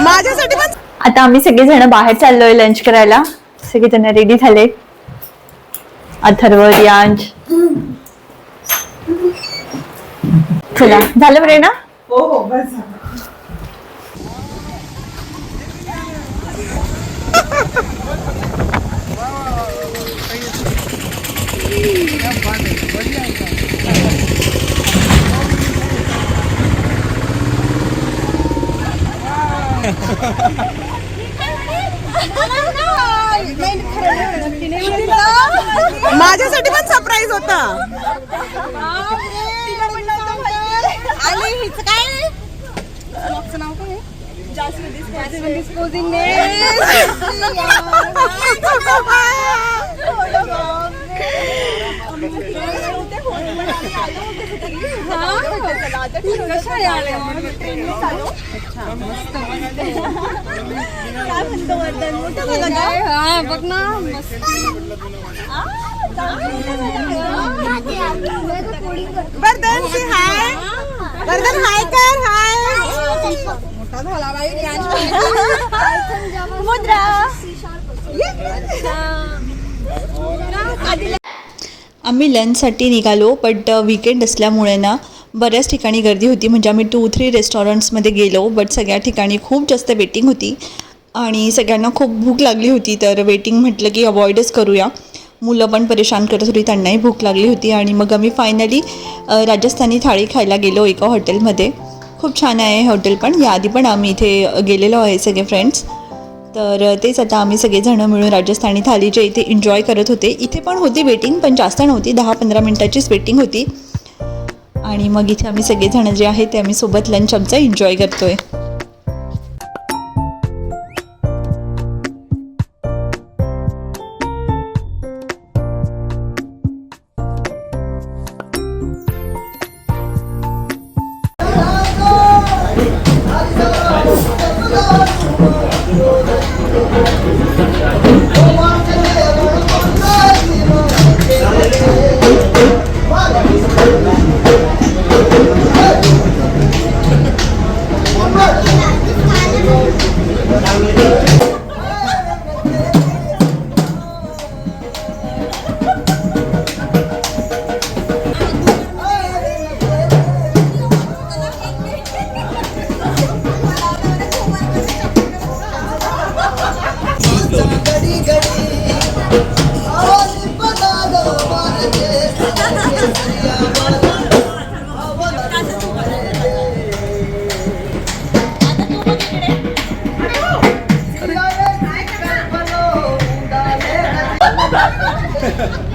माझ्यासाठी पण. आता आम्ही सगळेजण बाहेर चाललोय लंच करायला. सगळेजण रेडी झाले. अथर्व, रियांश. चला झालं बरे ना? हो हो बस झालं. माझ्यासाठी पण सरप्राईज होता. आणि हिचं काय नाव काय डिस्पोजिंग बघ ना वर्धन से हाय. वर्धन हाय कर. हाय. मोठा झाला बाई. मुद्रा आम्ही लंचसाठी निघालो, बट वीकेंड असल्यामुळे ना बऱ्याच ठिकाणी गर्दी होती. म्हणजे आम्ही 2-3 रेस्टॉरंट्समध्ये गेलो, बट सगळ्या ठिकाणी खूप जास्त वेटिंग होती आणि सगळ्यांना खूप भूक लागली होती. तर वेटिंग म्हटलं की अवॉइडच करूया. मुलं पण परेशान करत होती, त्यांनाही भूक लागली होती. आणि मग आम्ही फायनली राजस्थानी थाळी खायला गेलो एका हॉटेलमध्ये. खूप छान आहे हॉटेल पण. याआधी पण आम्ही इथे गेलेलो आहे सगळे फ्रेंड्स. तर तेच आता आम्ही सगळेजणं मिळून राजस्थानी थालीचे इथे एन्जॉय करत होते. इथे पण होती वेटिंग, पण जास्त नव्हती. 10-15 मिनटाचीच वेटिंग होती. आणि मग इथे आम्ही सगळेजण जे आहे ते आम्ही सोबत लंच आमचा एन्जॉय करतोय.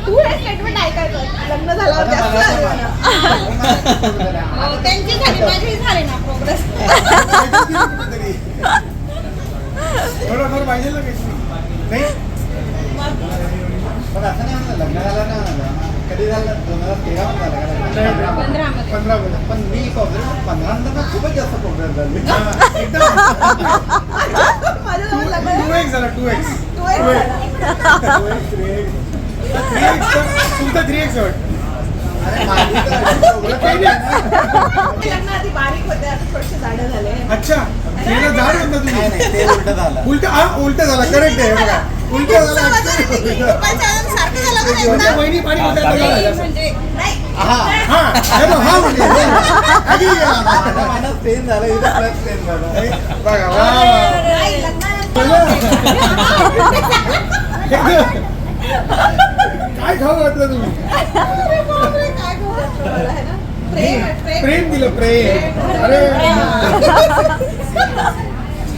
तू हे स्टेटमेंट ऐकायचं. लग्न झाल्यावर त्यांची झाली, माझी झाली ना प्रोग्रेस. थोडंफार पाहिजे ना काही पण असं नाही म्हणलं. लग्न झालं ना कधी झालं 2013 झालं 15 पण मी 15 नंतर खूपच जास्त प्रोग्रेस झाली. झाला 2x तुमचा 3x अरे लग्नाआधी बारीक होते, आता थोडेसे जाडे झाले. अच्छा जाड होतं तुम्ही. ते उलट झालं. उलट झालं. करेक्ट आहे बघा. उलट झालं. वहिनी पाणी ट्रेन झालं बघा. काय खाऊ वाटलं तुम्ही? प्रेम दिलं. प्रेम. अरे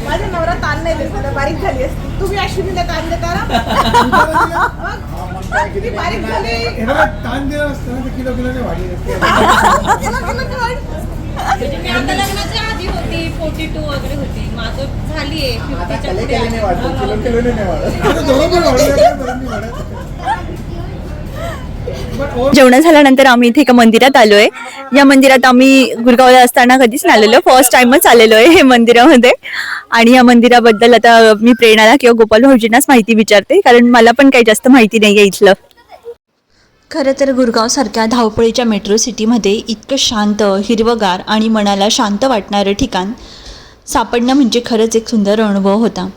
माझा नवरा ताण नाही देत, बारीक झाली असती. तुम्ही अश्विनीला ताण देता ना. किती बारीक झाली. ताण दिला असतं ना, किलो किलोने वाढली असते. आता लग्नाच्या आधी होती 42 वगैरे होती. माझं झालीये 50च्या पुढे. किलो किलोने नाही वाढत. जेवण झाल्यानंतर आम्ही इथे एका मंदिरात आलोय. या मंदिरात आम्ही गुरगावला असताना कधीच नाही आलेलो, फर्स्ट टाइमच आलेलो आहे हे मंदिरामध्ये. आणि या मंदिराबद्दल आता मी प्रेरणाला किंवा गोपाल भाऊजींनाच माहिती विचारते, कारण मला पण काही जास्त माहिती नाहीये इथलं. खरं तर गुरगावसारख्या धावपळीच्या मेट्रो सिटीमध्ये इतकं शांत, हिरवंगार आणि मनाला शांत वाटणारं ठिकाण सापडणं म्हणजे खरंच एक सुंदर अनुभव होता.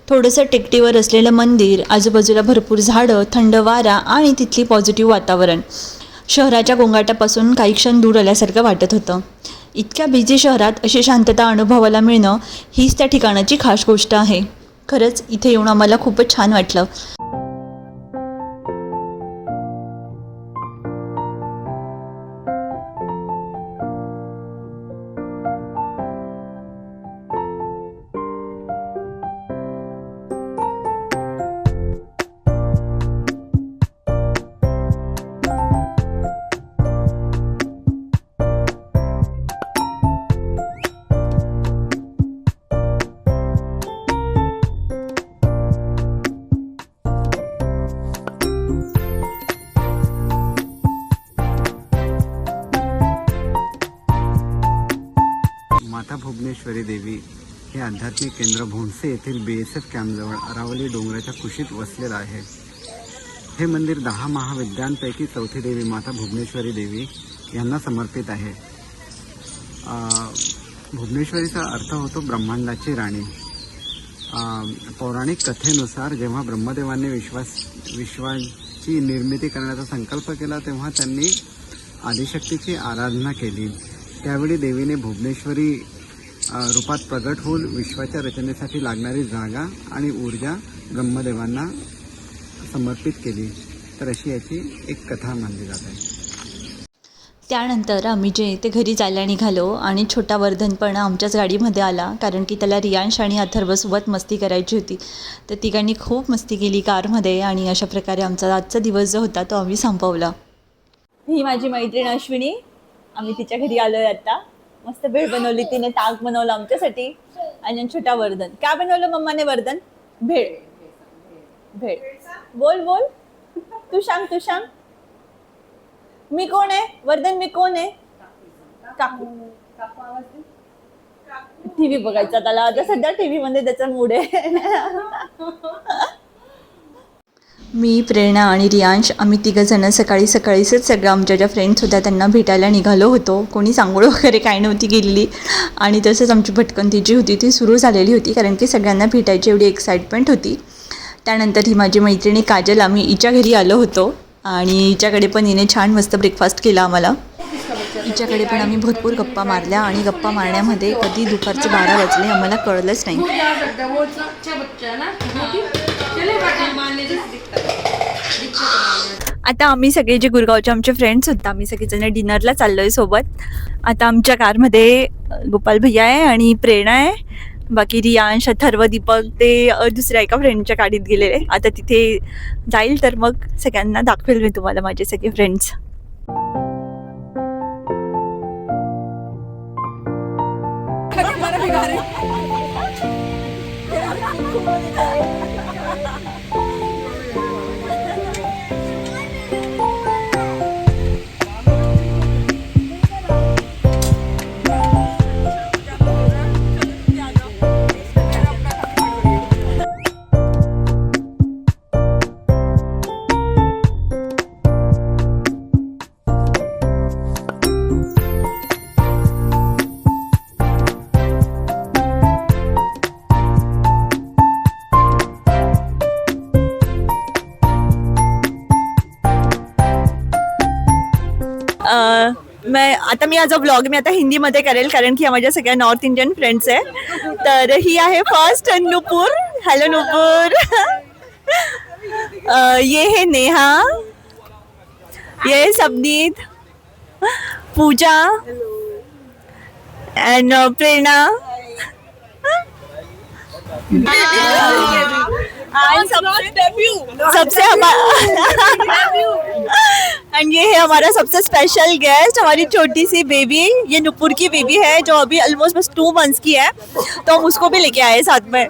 थोडंसं टेकडीवर असलेलं मंदिर, आजूबाजूला भरपूर झाडं, थंड वारा आणि तिथली पॉझिटिव्ह वातावरण शहराच्या गोंगाटापासून काही क्षण दूर आल्यासारखं वाटत होतं. इतक्या बिझी शहरात अशी शांतता अनुभवायला मिळणं हीच त्या ठिकाणाची खास गोष्ट आहे. खरंच इथे येऊन आम्हाला खूपच छान वाटलं. माता भुवनेश्वरी देवी हे आध्यात्मिक केंद्र भोंडसे येथील BSF कॅम्पजवळ अरावली डोंगराच्या कुशीत वसलेलं आहे. हे मंदिर 10 महाविद्यांपैकी चौथी देवी माता भुवनेश्वरी देवी यांना समर्पित आहे. भुवनेश्वरीचा अर्थ होतो ब्रह्मांडाची राणी. पौराणिक कथेनुसार जेव्हा ब्रह्मदेवांनी विश्वाची निर्मिती करण्याचा संकल्प केला तेव्हा त्यांनी आदिशक्तीची आराधना केली. त्यावेळी देवीने भुवनेश्वरी रूपात प्रगट होऊन विश्वाच्या रचनेसाठी लागणारी जागा आणि ऊर्जा ब्रह्मदेवांना समर्पित केली. तर अशी याची एक कथा मानली जात आहे. त्यानंतर आम्ही ते घरी जायला निघालो आणि छोटा वर्धन पण आमच्याच गाडीमध्ये आला, कारण की त्याला रियांश आणि अथर्वसोबत मस्ती करायची होती. तर तिघांनी खूप मस्ती केली कारमध्ये आणि अशा प्रकारे आमचा आजचा दिवस जो होता तो आम्ही संपवला. ही माझी मैत्रीण अश्विनी, आम्ही तिच्या घरी आलो आहे आता. मस्त भेळ बनवली तिने, ताक बनवलं आमच्यासाठी आणि छोटा वर्धन. काय बनवलं मम्माने वर्धन? भेळ. भेळ बोल बोल, तू सांग. मी कोण आहे वर्धन? मी कोण आहे? काकू. टीव्ही बघायचा त्याला आता सध्या, टीव्ही मध्ये त्याचा मूड आहे. मी, प्रेरणा आणि रियांश आम्ही तिघंजणं सकाळीच सगळं आमच्या ज्या फ्रेंड्स होत्या त्यांना भेटायला निघालो होतो. कोणी सांगोळ वगैरे काय नव्हती गेलेली आणि तसंच आमची भटकंती जी होती ती सुरू झालेली होती, कारण की सगळ्यांना भेटायची एवढी एक्साइटमेंट होती. त्यानंतर ही माझी मैत्रिणी काजल, आम्ही हिच्या घरी आलो होतो आणि हिच्याकडे पण हिने छान मस्त ब्रेकफास्ट केला आम्हाला. हिच्याकडे पण आम्ही भरपूर गप्पा मारल्या आणि गप्पा मारण्यामध्ये कधी दुपारचे 12 वाजले आम्हाला कळलंच नाही. आता आम्ही सगळे जे गुरगावचे आमचे फ्रेंड्स होते आम्ही सगळेजण डिनरला चाललो आहे सोबत. आता आमच्या कारमध्ये गोपाल भैया आहे आणि प्रेरणा आहे. बाकी रियांश, अथर्व, दीपक ते दुसऱ्या एका फ्रेंडच्या गाडीत गेलेले. आता तिथे जाईल तर मग सगळ्यांना दाखवेल मी तुम्हाला माझे सगळे फ्रेंड्स. मी माझा व्लॉग मी आता हिंदीमध्ये करेल, कारण की माझ्या सगळ्या नॉर्थ इंडियन फ्रेंड्स आहे. तर ही आहे फर्स्ट नुपूर. हॅलो नुपूर. ये है नेहा, ये है सबनीत, पूजा एंड प्रेरणा. सबसे एंड ये है हमारा सबसे स्पेशल गेस्ट, हमारी छोटी सी बेबी. ये नुपुर की बेबी है जो अभी ऑलमोस्ट बस 2 months की है, तो हम उसको भी लेके आए साथ में.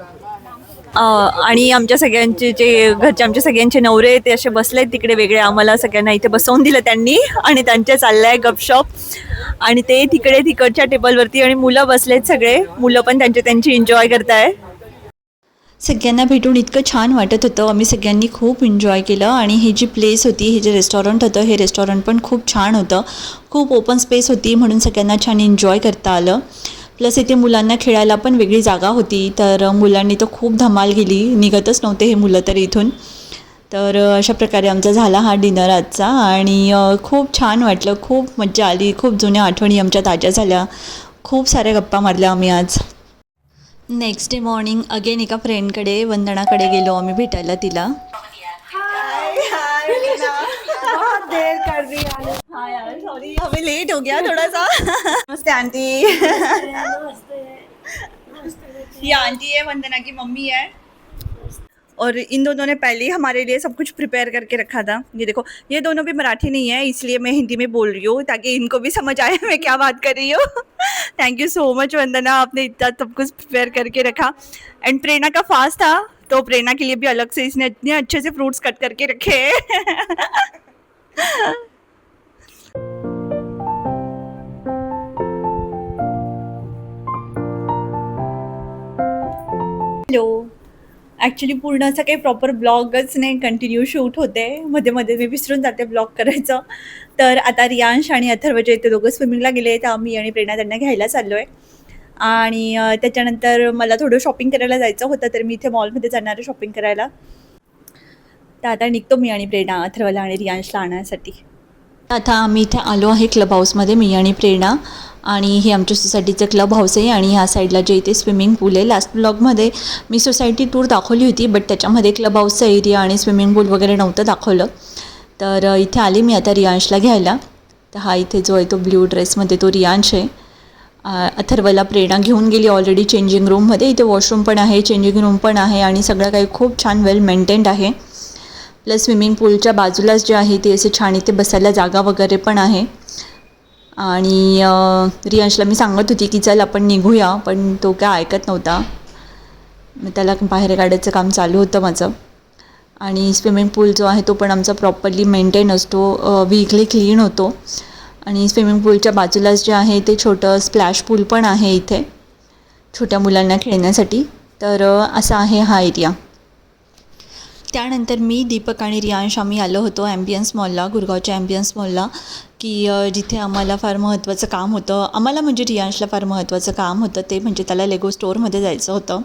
आणि आमच्या सगळ्यांचे जे घरचे आमच्या सगळ्यांचे नवरे ते असे बसलेत तिकडे वेगळे. आम्हाला सगळ्यांना इथे बसवून दिलं त्यांनी आणि त्यांचे चाललं आहे गपशॉप. आणि ते तिकडे तिकडच्या टेबलवरती आणि मुलं बसलेत सगळे. मुलं पण त्यांची एन्जॉय करताय. सगळ्यांना भेटून इतकं छान वाटत होतं. आम्ही सगळ्यांनी खूप एन्जॉय केलं आणि ही जी प्लेस होती, हे जे रेस्टॉरंट होतं, हे रेस्टॉरंट पण खूप छान होतं. खूप ओपन स्पेस होती म्हणून सगळ्यांना छान एन्जॉय करता आलं. प्लस इथे मुलांना खेळायला पण वेगळी जागा होती, तर मुलांनी तर खूप धमाल केली. निघतच नव्हते हे मुलं तर इथून. तर अशा प्रकारे आमचा झाला हा डिनर आजचा आणि खूप छान वाटलं, खूप मज्जा आली. खूप जुन्या आठवणी आमच्या ताज्या झाल्या. खूप साऱ्या गप्पा मारल्या आम्ही आज. नेक्स्ट डे मॉर्निंग अगेन एका फ्रेंडकडे, वंदनाकडे गेलो आम्ही भेटायला तिला. बहुत देर कर दी आने. हाँ यार सॉरी, हमें लेट हो गया थोड़ा सा. नमस्ते आंटी. ये आंटी है, वंदना की मम्मी है. और इन दोनों ने पहले ही हमारे लिए सब कुछ प्रिपेयर करके रखा था. ये देखो, ये दोनों भी मराठी नहीं है, इसलिए मैं हिंदी में बोल रही हूँ ताकि इनको भी समझ आए मैं क्या बात कर रही हूँ. थैंक यू सो मच वंदना, आपने इतना सब कुछ प्रिपेयर करके रखा. एंड प्रेरणा का फास्ट था, तो प्रेरणा के लिए भी अलग से इसने इतने अच्छे से फ्रूट्स कट करके रखे. हॅलो. ॲक्च्युली पूर्ण असं काही प्रॉपर ब्लॉगच नाही, कंटिन्यू शूट होते. मध्ये मध्ये मी विसरून जाते ब्लॉग करायचं. तर आता रियांश आणि अथर्व जे ते दोघं स्विमिंगला गेले, तर आम्ही आणि प्रेरणा त्यांना घ्यायला चाललो आहे. आणि त्याच्यानंतर मला थोडं शॉपिंग करायला जायचं होतं, तर मी इथे मॉलमध्ये जाणार आहे शॉपिंग करायला. तर आता निघतो मी आणि प्रेरणा अथर्वला आणि रियांशला आणण्यासाठी. आता आम्ही इथे आलो आहे क्लब हाऊसमध्ये, मी आणि प्रेरणा. आणि हे आमच्या सोसायटीचं क्लब हाऊस आहे आणि ह्या साईडला जे इथे स्विमिंग पूल आहे. लास्ट ब्लॉगमध्ये मी सोसायटी टूर दाखवली होती, बट त्याच्यामध्ये क्लब हाऊसचा एरिया आणि स्विमिंग पूल वगैरे नव्हतं दाखवलं. तर इथे आली मी आता रियांशला घ्यायला. तर हा इथे जो आहे तो ब्ल्यू ड्रेसमध्ये तो रियांश आहे. अथर्वला प्रेरणा घेऊन गेली ऑलरेडी चेंजिंग रूममध्ये. इथे वॉशरूम पण आहे, चेंजिंग रूम पण आहे आणि सगळं काही खूप छान वेल मेंटेन्ड आहे. प्लस स्विमिंग पूलच्या बाजूलाच जे आहे ते असे छान इथे बसायला जागा वगैरे पण आहे. आणि रियांशला मी सांगत होती की चल आपण निघूया, पण तो काय ऐकत नव्हता. मग त्याला बाहेर काढायचं काम चालू होतं माझं. आणि स्विमिंग पूल जो आहे तो पण आमचा प्रॉपरली मेंटेन असतो, वीकली क्लीन होतो. आणि स्विमिंग पूलच्या बाजूलाच जे आहे ते छोटं स्प्लॅश पूल पण आहे इथे छोट्या मुलांना खेळण्यासाठी. तर असा आहे हा एरिया. त्यानंतर मी, दीपक आणि रियांश आम्ही आलो होतो ॲम्बियन्स मॉलला, गुरगावच्या ॲम्बियन्स मॉलला, की जिथे आम्हाला फार महत्त्वाचं काम होतं. आम्हाला म्हणजे रियांशला फार महत्त्वाचं काम होतं, ते म्हणजे त्याला लेगो स्टोअरमध्ये जायचं होतं.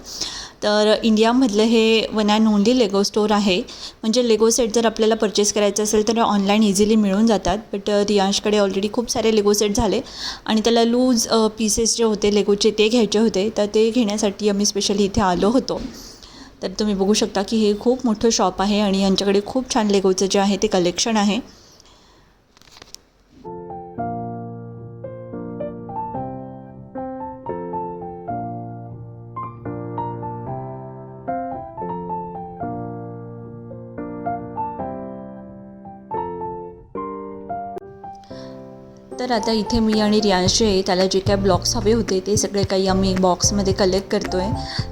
तर इंडियामधलं हे one and only Lego store आहे. म्हणजे लेगो सेट जर आपल्याला परचेस करायचं असेल तर ऑनलाईन इझिली मिळून जातात. बट रियांशकडे ऑलरेडी खूप सारे लेगो सेट झाले आणि त्याला लूज पीसेस जे होते लेगोचे ते घ्यायचे होते. तर ते घेण्यासाठी आम्ही स्पेशली इथे आलो होतो. तर तुम्ही बघू शकता की हे खूप मोठं शॉप आहे आणि यांच्याकडे खूप छान लेगोचं जे आहे ते कलेक्शन आहे. तर आता इथे मी आणि रियांश जे आहे त्याला जे काय ब्लॉक्स हवे होते ते सगळे काही आम्ही बॉक्समध्ये कलेक्ट करतो आहे.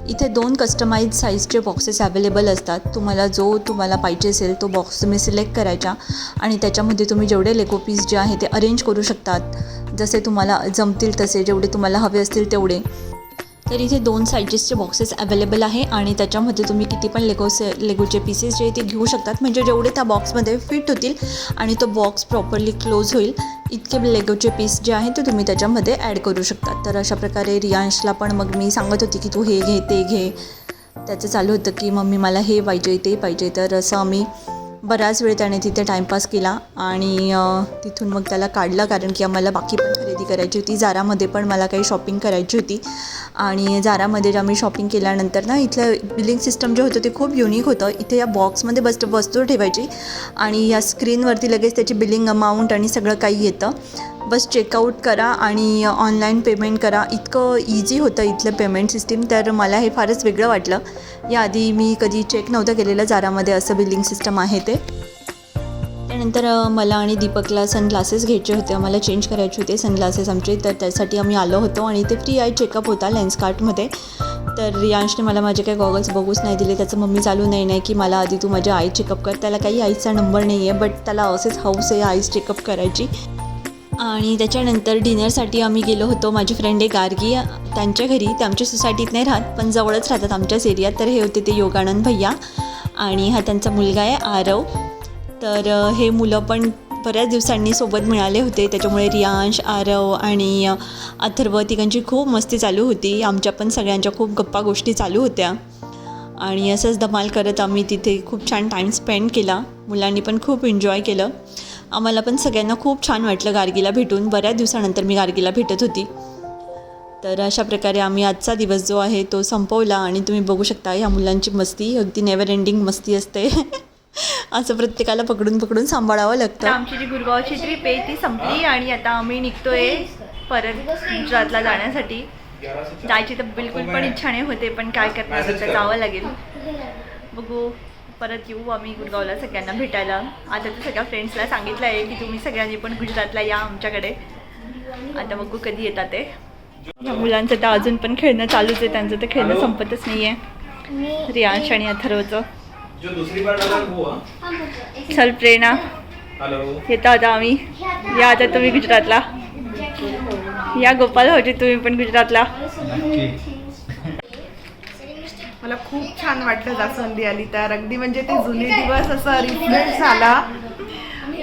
इथे 2 कस्टमाइज साईजचे बॉक्सेस अवेलेबल असतात. तुम्हाला पाहिजे असेल तो बॉक्स तुम्ही सिलेक्ट करायचा आणि त्याच्यामध्ये तुम्ही जेवढे लेगो पीस जे आहे ते अरेंज करू शकतात, जसे तुम्हाला जमतील तसे, जेवढे तुम्हाला हवे असतील तेवढे. तर इथे 2 साईजेसचे बॉक्सेस अवेलेबल आहे आणि त्याच्यामध्ये तुम्ही किती पण लेगोचे पीसेस जे ते घेऊ शकतात. म्हणजे जेवढे त्या बॉक्समध्ये फिट होतील आणि तो बॉक्स प्रॉपरली क्लोज होईल इतके लेगोचे पीस जे आहे ते तुम्ही त्याच्यामध्ये ॲड करू शकतात. तर अशा प्रकारे रियांशला पण मग मी सांगत होती की तू हे घे ते घे. त्याचं चालू होतं की मम्मी मला हे पाहिजे ते पाहिजे. तर असं आम्ही बराच वेळ त्याने तिथे टाईमपास केला आणि तिथून मग त्याला काढलं, कारण की आम्हाला बाकी पण खरेदी करायची होती. जारामध्ये पण मला काही शॉपिंग करायची होती आणि जारामध्ये आम्ही शॉपिंग केल्यानंतर ना इथलं बिलिंग सिस्टम जे होतं ते खूप युनिक होतं. इथे या बॉक्समध्ये वस्तू ठेवायची आणि या स्क्रीनवरती लगेच त्याची बिलिंग अमाऊंट आणि सगळं काही येतं. बस चेकआउट करा आणि ऑनलाईन पेमेंट करा. इतकं इझी होतं इथलं पेमेंट सिस्टीम. तर मला हे फारच वेगळं वाटलं. याआधी मी कधी चेक नव्हतं केलेलं जारामध्ये असं बिलिंग सिस्टम आहे ते. त्यानंतर मला आणि दीपकला सनग्लासेस घ्यायचे होते, आम्हाला चेंज करायचे होते सनग्लासेस आमचे. तर त्यासाठी आम्ही आलो होतो आणि ते फ्री आय चेकअप होता लेन्सकार्टमध्ये. तर रियांशने मला माझे काही गॉगल्स बघूच नाही दिले. त्याचं मम्मी चालू नाही की मला आधी तू माझे आय चेकअप कर. त्याला काही आईचा नंबर नाही आहे, बट त्याला असेच हाऊस आहे आईज चेकअप करायची. आणि त्याच्यानंतर डिनरसाठी आम्ही गेलो होतो. माझी फ्रेंड आहे गार्गी, त्यांच्या घरी. ते आमच्या सोसायटीत नाही राहत पण जवळच राहतात आमच्याच एरियात. तर हे होते ते योगानंद भैया आणि हा त्यांचा मुलगा आहे आरव. तर हे मुलं पण बऱ्याच दिवसांनी सोबत मिळाले होते, त्याच्यामुळे रियांश, आरव आणि अथर्व तिघांची खूप मस्ती चालू होती. आमच्या पण सगळ्यांच्या खूप गप्पा गोष्टी चालू होत्या आणि असंच धमाल करत आम्ही तिथे खूप छान टाईम स्पेंड केला. मुलांनी पण खूप एन्जॉय केलं. आम्हाला पण सगळ्यांना खूप छान वाटलं गार्गीला भेटून. बऱ्याच दिवसानंतर मी गार्गीला भेटत होती. तर अशा प्रकारे आम्ही आजचा दिवस जो आहे तो संपवला आणि तुम्ही बघू शकता ह्या मुलांची मस्ती अगदी नेवर एंडिंग मस्ती असते. असं प्रत्येकाला पकडून पकडून सांभाळावं लागतं. आमची जी गुरगावची ट्रिप आहे ती संपली आणि आता आम्ही निघतोय परत गुजरातला जाण्यासाठी. जायची तर बिलकुल पण इच्छा नाही होते पण काय करणार, तर जावं लागेल. बघू परत येऊ आम्ही गुरगावला सगळ्यांना भेटायला. आता तर सगळ्या फ्रेंड्सला सांगितलं आहे की तुम्ही सगळ्यांनी पण गुजरातला या आमच्याकडे. आता बघू कधी येतात ते. ह्या मुलांचं तर अजून पण खेळणं चालूच आहे, त्यांचं तर खेळणं संपतच नाही आहे. रियांश आणि अथर्वचं. चल प्रेरणा, येता आता आम्ही. या आता तुम्ही गुजरातला. या गोपाल होते तुम्ही पण गुजरातला. मला खूप छान वाटलं जास्वंदी आली तर. अगदी म्हणजे ते जुने दिवस असं रिफ्रेश झाला.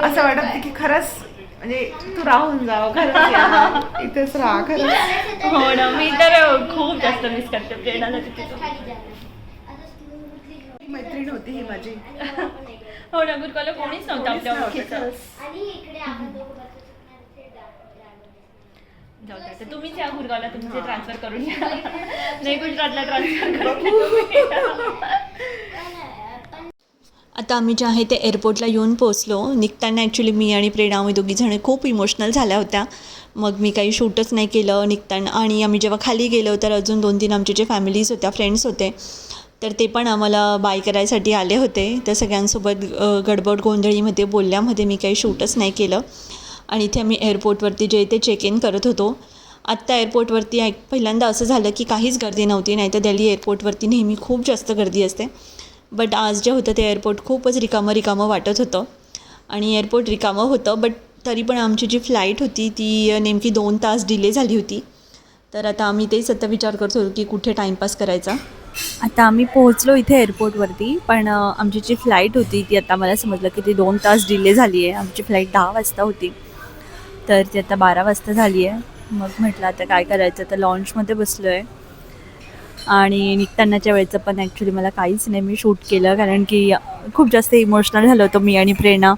असं वाटत की खरंच म्हणजे तू राहून जावं, खरंच या, इथेच राहा खरंच. हो ना, मी तर खूप जास्त मिस करते प्रेरणाला तिथे. मैत्रीण होती ही माझी. हो ना, गुरगावला कोणीच नव्हतं आपल्या ओळखीचं. जाऊ दे, आता तुम्हीच या गुरगावला, तुमचे ट्रान्सफर करून या. नाही गुजरातला ट्रान्सफर करून. आता आम्ही जे आहे ते एअरपोर्टला येऊन पोचलो. निघताना ॲक्च्युली मी आणि प्रेरणा आम्ही दोघीजण खूप इमोशनल झाल्या होत्या. मग मी काही शूटच नाही केलं निघताना. आणि आम्ही जेव्हा खाली गेलो तर अजून 2-3 आमचे जे फॅमिलीज होत्या, फ्रेंड्स होते, तर ते पण आम्हाला बाय करायसाठी आले होते. त्या सगळ्यांसोबत गडबड गोंधळीमध्ये बोलल्यामध्ये मी काही शूटच नाही केलं. आणि इथे आम्ही एअरपोर्टवरती जे ते चेक इन करत होतो. आत्ता एअरपोर्टवरती पहिल्यांदा असं झालं की काहीच गर्दी नव्हती, नाही तर दिल्ली एअरपोर्टवरती नेहमी खूप जास्त गर्दी असते. बट आज जे होतं ते एअरपोर्ट खूपच रिकामं वाटत होतं. आणि एअरपोर्ट रिकामं होतं, बट तरी पण आमची जी फ्लाईट होती ती नेमकी 2 तास डिले झाली होती. तर आता आम्ही तेच आता विचार करत होतो की कुठे टाईमपास करायचा. आता आम्ही पोहोचलो इथे एअरपोर्टवरती, पण आमची जी फ्लाईट होती ती आता मला समजलं की ती 2 तास डिले झाली आहे. आमची फ्लाईट 10 वाजता होती, तर ती आता 12 वाजता झाली आहे. मग म्हटलं आता काय करायचं, तर लॉन्चमध्ये बसलो आहे. आणि निघतानाच्या वेळेचं पण ॲक्च्युली मला काहीच नाही मी शूट केलं, कारण की खूप जास्त इमोशनल झालं होतं मी आणि प्रेरणा.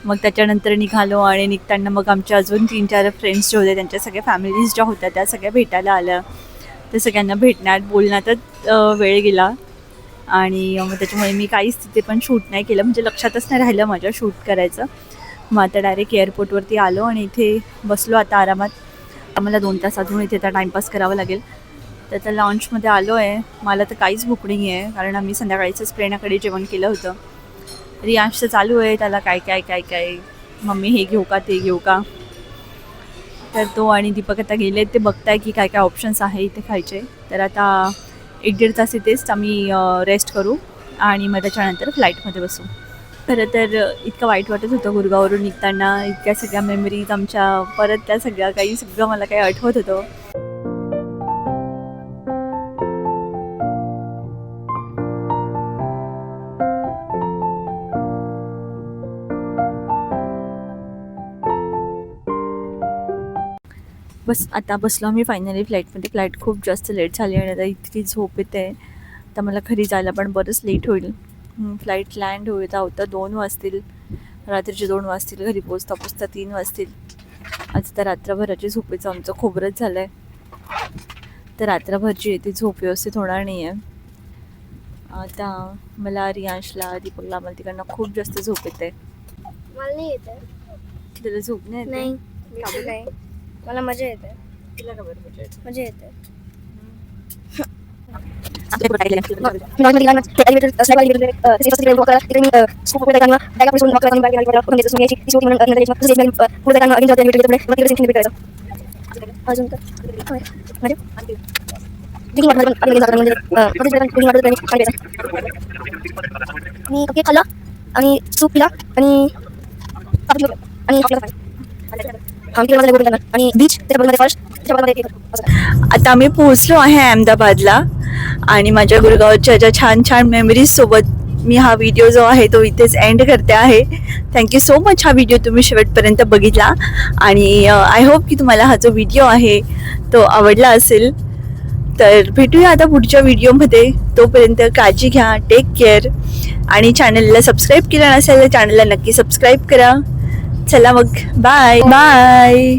मग त्याच्यानंतर निघालो आणि निघताना मग आमच्या अजून 3-4 फ्रेंड्स जे होते त्यांच्या सगळ्या फॅमिलीज ज्या होत्या त्या सगळ्या भेटायला आल्या. त्या सगळ्यांना भेटण्यात बोलण्यातच वेळ गेला. आणि मग त्याच्यामुळे मी काहीच तिथे पण शूट नाही केलं, म्हणजे लक्षातच नाही राहिलं माझ्या शूट करायचं. मग आता डायरेक्ट एअरपोर्टवरती आलो आणि इथे बसलो आता आरामात. आम्हाला 2 तास अजून इथे आता टाईमपास करावा लागेल. तर आता लॉन्चमध्ये आलो आहे. मला तर काहीच भूक नाही आहे, कारण आम्ही संध्याकाळीच प्रेरणाकडे जेवण केलं होतं. रियांशचं चालू आहे, त्याला काय मम्मी हे घेऊ का ते घेऊ का. तर तो आणि दीपक आता गेले, ते बघताय की काय ऑप्शन्स आहे इथे खायचे. तर आता 1-1.5 तास इथेच आम्ही रेस्ट करू आणि मग त्याच्यानंतर फ्लाईटमध्ये बसू. खरं तर इतकं वाईट वाटत होतं गुरगाववरून निघताना. इतक्या सगळ्या मेमरीज आमच्या परत त्या सगळं मला काही आठवत होतं. बस आता बसलो आम्ही फायनली फ्लाईटमध्ये. फ्लाईट खूप जास्त लेट झाली आणि आता इतकी झोप येते. तर मला घरी जायला पण बरंच लेट होईल. फ्लाईट लँड होता 2 वाजतील, रात्रीचे 2 वाजतील. घरी पोचता 3 वाजतील. आज तर रात्रभराची झोपेचं आमचं खोबरंच झालं आहे. तर रात्रभरची येते झोप व्यवस्थित होणार नाही आहे. आता मला, रियांशला, दीपकला, मला तिकडनं खूप जास्त झोप येते. मला नाही येत. तुला झोप नाही? नाही नाही, मला मजा येते. तुला का बरं मजा येते? मजा येते. मी खाल्लं आणि सूप पिला आणि किती बोटिंग करणार आणि बीच त्याच्या बरोबर फर्स्ट त्याच्या बरोबर आता आम्ही पोहोचलो आहे अहमदाबादला आणि माझ्या गुरगावच्या ज्या छान छान मेमरीज सोबत मी हा व्हिडिओ जो आहे तो इथेच एंड करते आहे. थँक्यू सो मच हा व्हिडिओ तुम्ही शेवटपर्यंत बघितला आणि आय होप की तुम्हाला हा जो व्हिडिओ आहे तो आवडला असेल. तर भेटूया आता पुढच्या व्हिडिओमध्ये. तोपर्यंत काळजी घ्या, टेक केअर आणि चॅनलला सबस्क्राईब केलं नसेल तर चॅनलला नक्की सबस्क्राईब करा. चला मग बाय बाय.